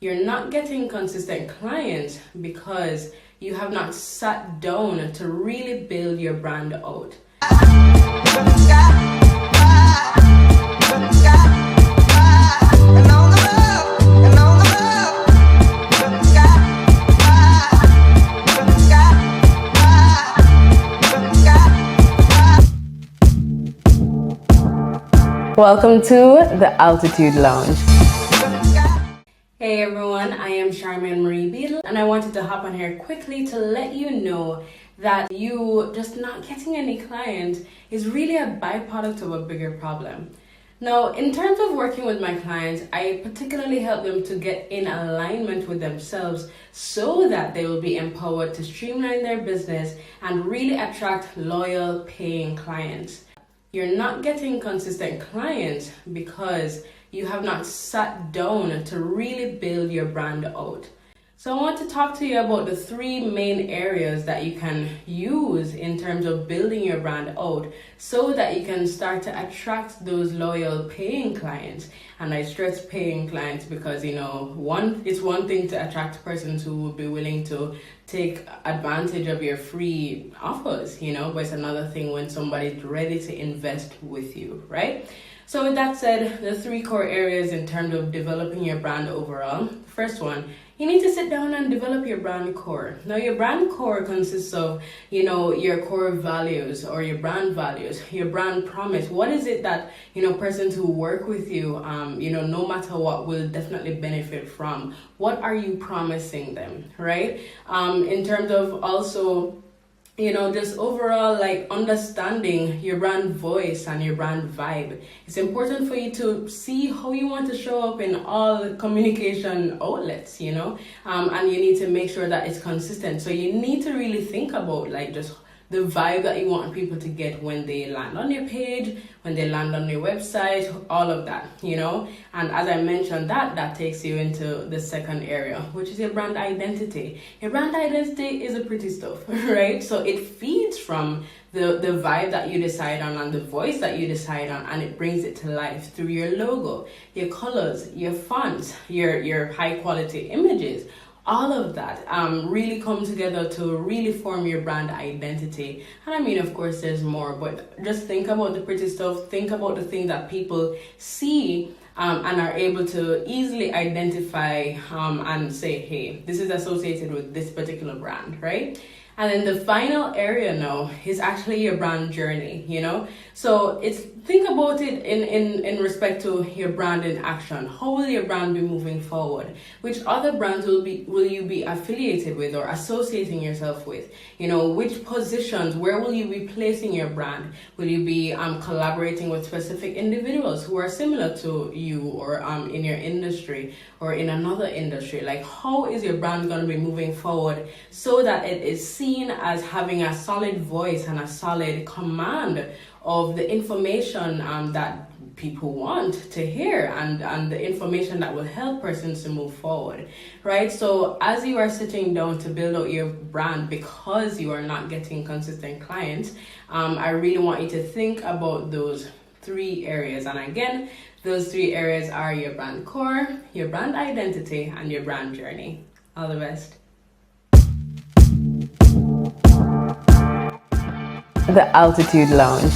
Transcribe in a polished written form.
You're not getting consistent clients because you have not sat down to really build your brand out. Welcome to the Altitude Lounge. Hey everyone, I am Charmian-Marie and I wanted to hop on here quickly to let you know that you just not getting any clients is really a byproduct of a bigger problem. Now, in terms of working with my clients, I particularly help them to get in alignment with themselves so that they will be empowered to streamline their business and really attract loyal paying clients. You're not getting consistent clients because you have not sat down to really build your brand out. So I want to talk to you about the three main areas that you can use in terms of building your brand out so that you can start to attract those loyal paying clients. And I stress paying clients because, it's one thing to attract persons who will be willing to take advantage of your free offers, but it's another thing when somebody's ready to invest with you, right? So with that said, the three core areas in terms of developing your brand overall. First one, you need to sit down and develop your brand core. Now, your brand core consists of, your core values or your brand values, your brand promise. What is it that, persons who work with you, no matter what, will definitely benefit from? What are you promising them, right? In terms of also, just overall understanding your brand voice and your brand vibe. It's important for you to see how you want to show up in all communication outlets, and you need to make sure that it's consistent. So you need to really think about just the vibe that you want people to get when they land on your page, when they land on your website, all of that, And as I mentioned, that takes you into the second area, which is your brand identity. Your brand identity is a pretty stuff, right? So it feeds from the vibe that you decide on and the voice that you decide on, and it brings it to life through your logo, your colors, your fonts, your high quality images. All of that really come together to really form your brand identity. And of course, there's more, but just think about the pretty stuff. Think about the thing that people see and are able to easily identify and say, hey, this is associated with this particular brand, right? And then the final area now is actually your brand journey, So think about it in respect to your brand in action. How will your brand be moving forward? Which other brands will you be affiliated with or associating yourself with? Which positions, where will you be placing your brand? Will you be collaborating with specific individuals who are similar to you or in your industry or in another industry? How is your brand going to be moving forward so that it is seen as having a solid voice and a solid command of the information that people want to hear and the information that will help persons to move forward, right? So as you are sitting down to build out your brand because you are not getting consistent clients, I really want you to think about those three areas. And again, those three areas are your brand core, your brand identity, and your brand journey. All the best. The Altitude Lounge.